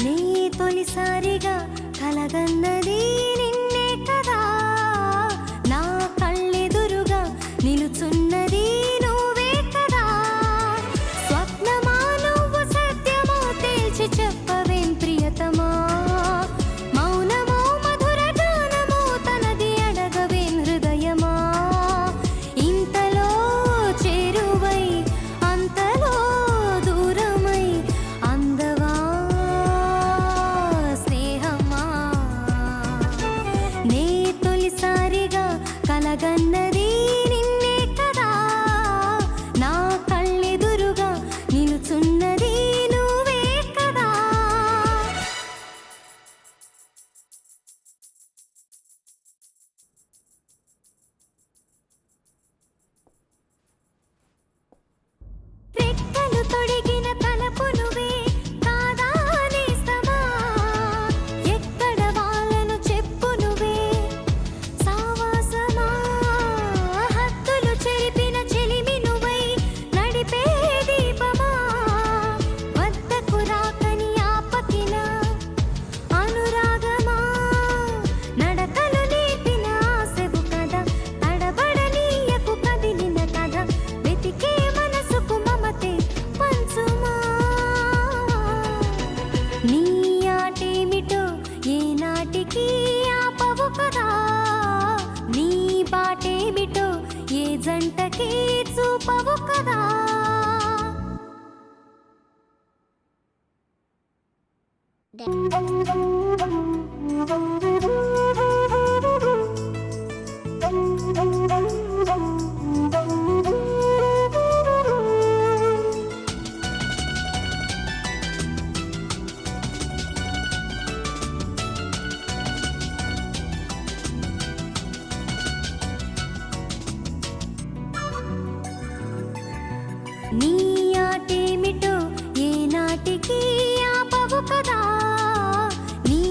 నీ తొలిసారిగా కలగన్నది నిన్నే కదా, నా కళ్ళెదురుగా నిలుచున్నది నువ్వే కదా. స్వప్నమా నువ్వు సత్యమో తేల్చి చెప్పవేం ప్రియతమా, మౌనమో మధుర గానమో తనది అడగవేం హృదయమా. ఇంతలో చేరువై అంతలో దూరమై అందవా స్నేహమా. నే తొలిసారిగా కలగన్నది నిన్నే కదా, నా కళ్ళెదురుగా నిలుచున్నది నువ్వే కదా. రెక్కలు తొడిగిన తలపు నువ్వే కాదా నేస్తమా, ఎక్కడ వాళ్ళను చెప్పు నువ్వే సావాసమా. హద్దులు చెరిపిన చెలిమి నువ్వై నడిపే దీపమా, వద్దకు రాకని ఆపకిన అనురాగమా. నడకలు నేర్పిన ఆశవు కదా, తడబడనీయకు కదిలిన కథ, వెతికే మనసుకు మమతే పంచుమా. నీ ఆటేమిటో ఏనాటికి ఆపవు కదా, నీ బాటేమిటో ఏ జంటకి చూపవు కదా. నీ ఆటేమిటో ఏనాటికి ఆపవు కదా, నీ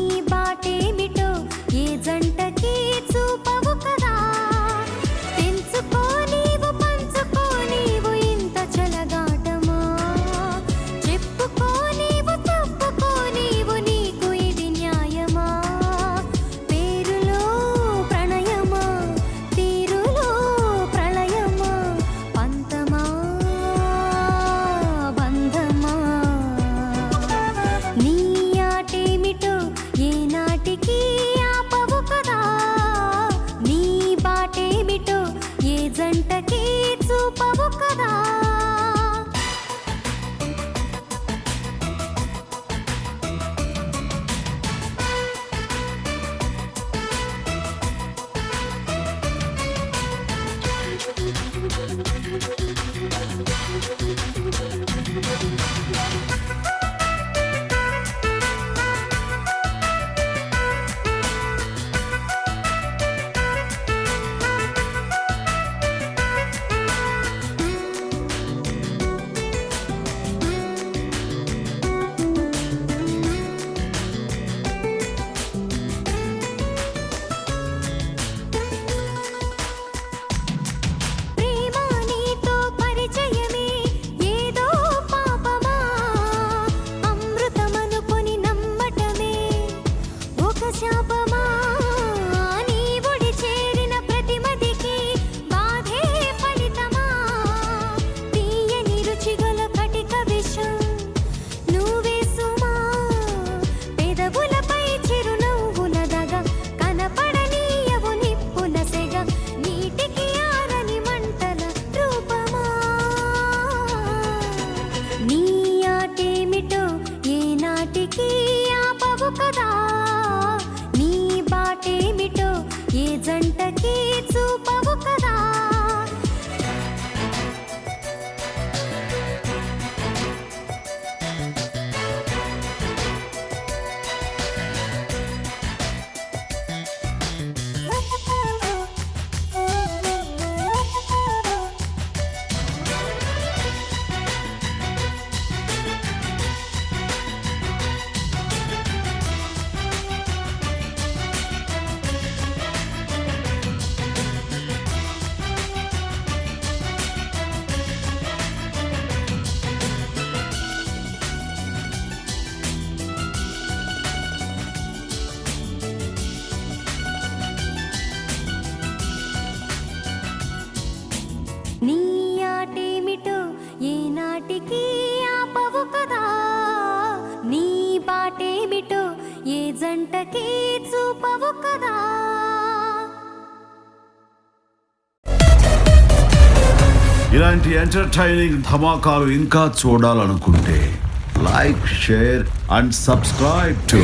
జంటకి చూపవు కదా. ఇలాంటి ఎంటర్టైనింగ్ ధమాకాలు ఇంకా చూడాలనుకుంటే like, share and subscribe to